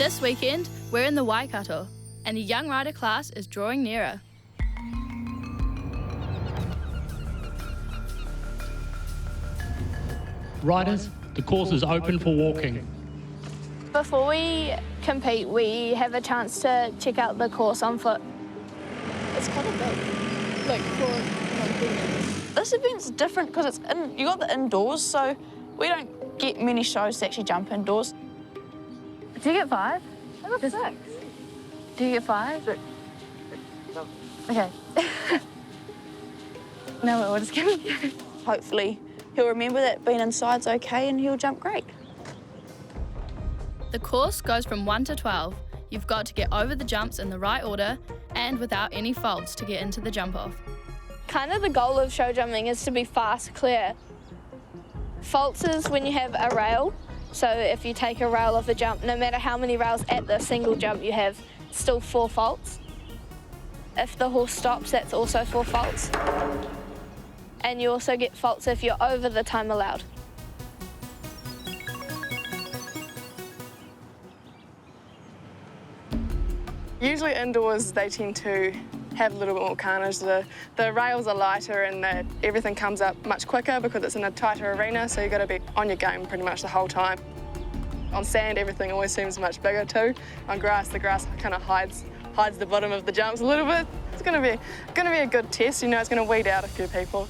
This weekend, we're in the Waikato, and the young rider class is drawing nearer. Riders, the course is open for walking. Before we compete, we have a chance to check out the course on foot. It's kind of big, like for an event. This event's different because you got the indoors, so we don't get many shows to actually jump indoors. Do you get 5? I got 6. Do you get 5? No. Okay. No, we'll just give it. Hopefully he'll remember that being inside's okay and he'll jump great. The course goes from 1 to 12. You've got to get over the jumps in the right order and without any faults to get into the jump off. Kind of the goal of show jumping is to be fast, clear. Faults is when you have a rail. So if you take a rail off a jump, no matter how many rails at the single jump you have, still 4 faults. If the horse stops, that's also 4 faults. And you also get faults if you're over the time allowed. Usually indoors they tend to have a little bit more carnage. The rails are lighter and everything comes up much quicker because it's in a tighter arena, so you've got to be on your game pretty much the whole time. On sand, everything always seems much bigger too. On grass, the grass kind of hides the bottom of the jumps a little bit. It's going to be a good test. You know, it's going to weed out a few people.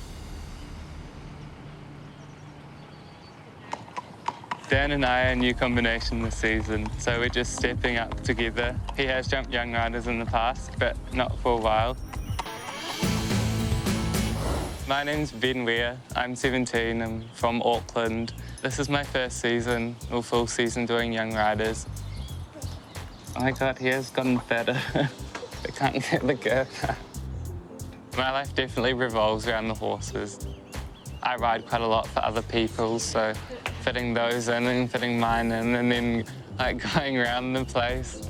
Dan and I are a new combination this season, so we're just stepping up together. He has jumped young riders in the past, but not for a while. My name's Ben Weir. I'm 17. I'm from Auckland. This is my first season, or full season, doing young riders. Oh my God, he has gotten better. I can't get the girth. My life definitely revolves around the horses. I ride quite a lot for other people, so fitting those in and fitting mine in, and then going around the place.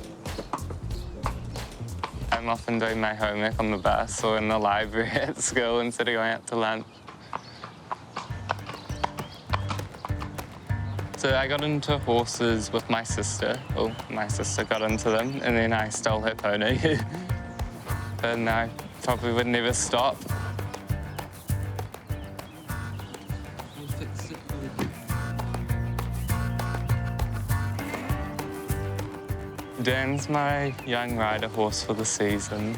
I'm often doing my homework on the bus or in the library at school instead of going out to lunch. So I got into horses with my sister. Well, my sister got into them, and then I stole her pony. But no, I probably would never stop. Dan's my young rider horse for the season.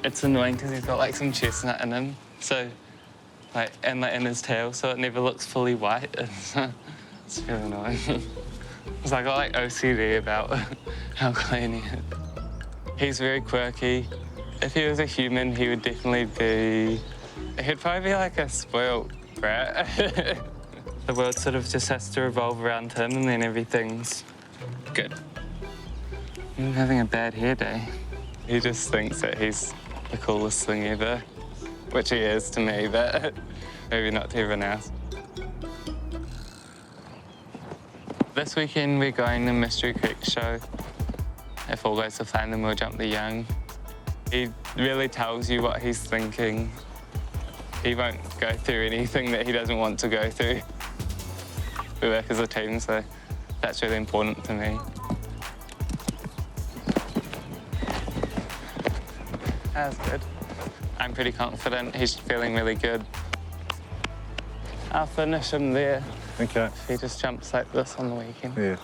It's annoying because he's got some chestnut in him, so and in his tail, so it never looks fully white. It's really annoying. It's I got OCD about how clean he is. He's very quirky. If he was a human, he would definitely be. He'd probably be a spoiled brat. The world sort of just has to revolve around him, and then everything's good. I'm having a bad hair day. He just thinks that he's the coolest thing ever, which he is to me, but maybe not to everyone else. This weekend we're going to Mystery Creek show. If all goes to plan, then we'll jump the young. He really tells you what he's thinking. He won't go through anything that he doesn't want to go through. We work as a team, so that's really important to me. That's good. I'm pretty confident. He's feeling really good. I'll finish him there. Okay. He just jumps like this on the weekend. Yeah.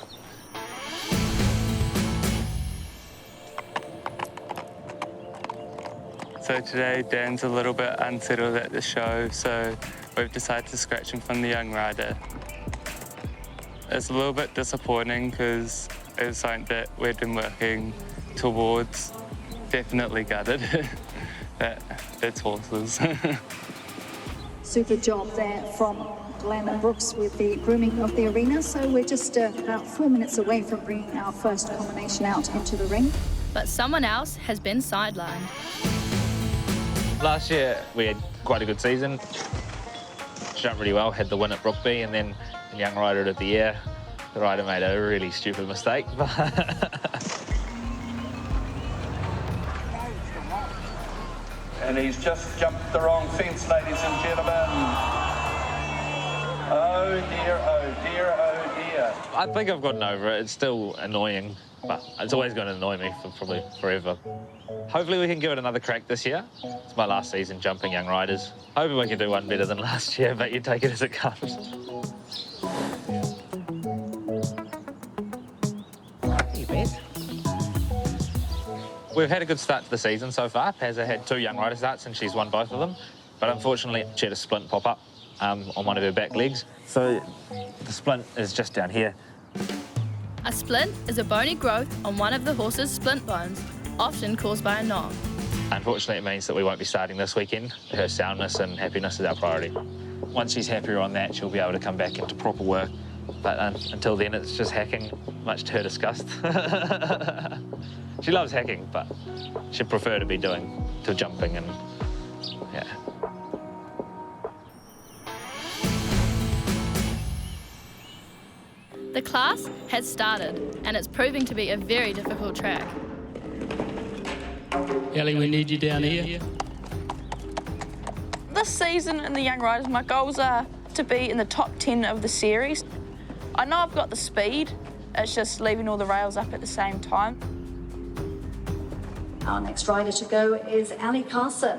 So today, Dan's a little bit unsettled at the show, so we've decided to scratch him from the young rider. It's a little bit disappointing because it's something that we've been working towards. Definitely gutted, but it's horses. Super job there from Glenn and Brooks with the grooming of the arena. So we're just about 4 minutes away from bringing our first combination out into the ring. But someone else has been sidelined. Last year we had quite a good season. Jumped really well, had the win at Brookby, and then the Young Rider of the Year. The rider made a really stupid mistake. And he's just jumped the wrong fence, ladies and gentlemen. Oh dear, oh dear, oh dear. I think I've gotten over it. It's still annoying but it's always going to annoy me for probably forever. Hopefully we can give it another crack this year. It's my last season jumping young riders. Hoping we can do one better than last year, but you take it as it comes. You bet. We've had a good start to the season so far. Pazza had 2 young rider starts and she's won both of them. But unfortunately, she had a splint pop up on one of her back legs. So the splint is just down here. A splint is a bony growth on one of the horse's splint bones, often caused by a knock. Unfortunately, it means that we won't be starting this weekend. Her soundness and happiness is our priority. Once she's happier on that, she'll be able to come back into proper work. But until then, it's just hacking, much to her disgust. She loves hacking, but she'd prefer to be doing jumping and, yeah. The class has started, and it's proving to be a very difficult track. Ellie, we need you down here. This season in the Young Riders, my goals are to be in the top 10 of the series. I know I've got the speed, it's just leaving all the rails up at the same time. Our next rider to go is Ali Carson.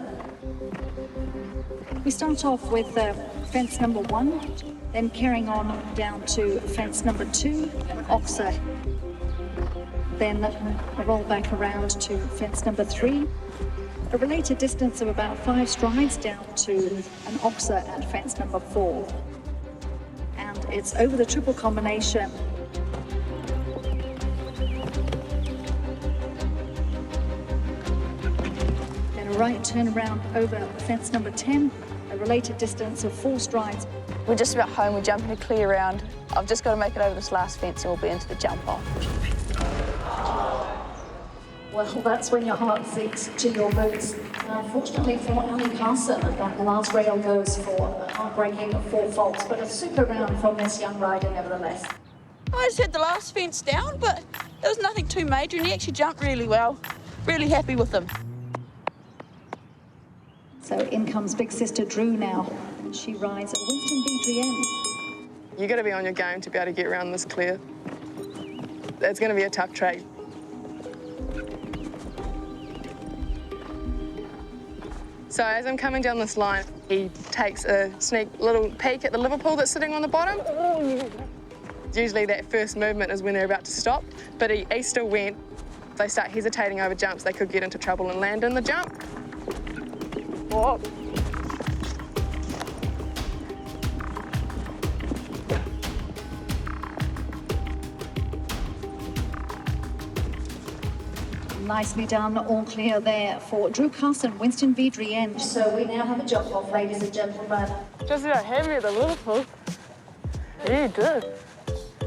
We start off with fence number 1, then carrying on down to fence number 2, an oxer. Then a roll back around to fence number 3. A related distance of about 5 strides down to an oxer at fence number 4. And it's over the triple combination. Then a right turn around over fence number 10, a related distance of 4 strides. We're just about home, we're jumping a clear round. I've just got to make it over this last fence and we'll be into the jump off. Well, that's when your heart sinks to your boots. Unfortunately for Ali Carson, that last rail goes for a heartbreaking 4 faults, but a super round from this young rider nevertheless. I just had the last fence down, but there was nothing too major and he actually jumped really well. Really happy with him. So in comes big sister Drew now. She rides at Winston Bedrienne. You've got to be on your game to be able to get around this clear. It's going to be a tough track. So as I'm coming down this line, he takes a sneak little peek at the Liverpool that's sitting on the bottom. Usually that first movement is when they're about to stop, but he still went. If they start hesitating over jumps, they could get into trouble and land in the jump. Whoa. Nicely done, all clear there for Drew Carson, Winston Bedrienne. So we now have a jump off, ladies and gentlemen. Just about hand me the Liverpool. You did.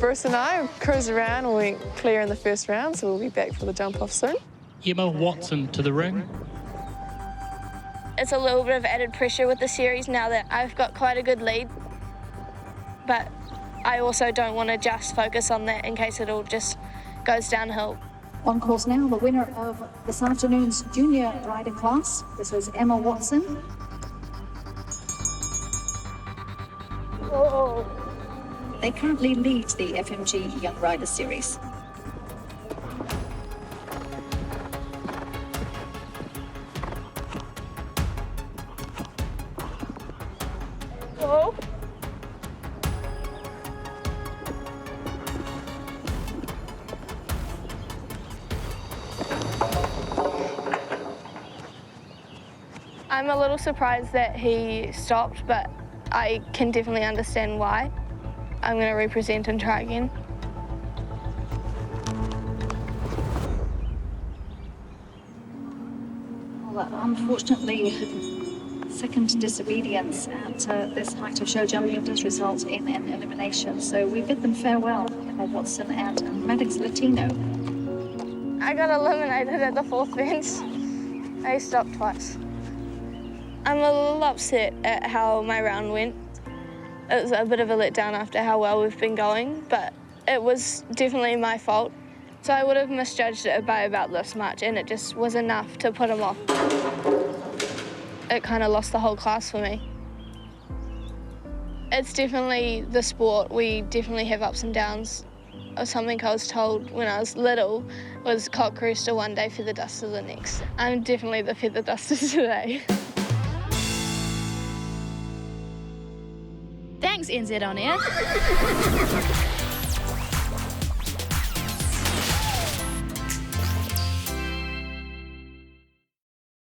Bruce and I cruised around and we went clear in the first round, so we'll be back for the jump off soon. Emma Watson to the ring. It's a little bit of added pressure with the series now that I've got quite a good lead. But I also don't want to just focus on that in case it all just goes downhill. On course now, the winner of this afternoon's junior rider class. This is Emma Watson. Whoa. They currently lead the FMG Young Rider Series. Whoa. I'm a little surprised that he stopped, but I can definitely understand why. I'm going to represent and try again. Well, unfortunately, second disobedience at this height of show jumping does result in an elimination. So we bid them farewell, Emma Watson and Maddox Latino. I got eliminated at the 4th fence. I stopped twice. I'm a little upset at how my round went. It was a bit of a letdown after how well we've been going, but it was definitely my fault. So I would have misjudged it by about this much, and it just was enough to put him off. It kind of lost the whole class for me. It's definitely the sport. We definitely have ups and downs Or something I was told when I was little was cock rooster one day, feather duster the next. I'm definitely the feather duster today. Thanks, NZ On Air.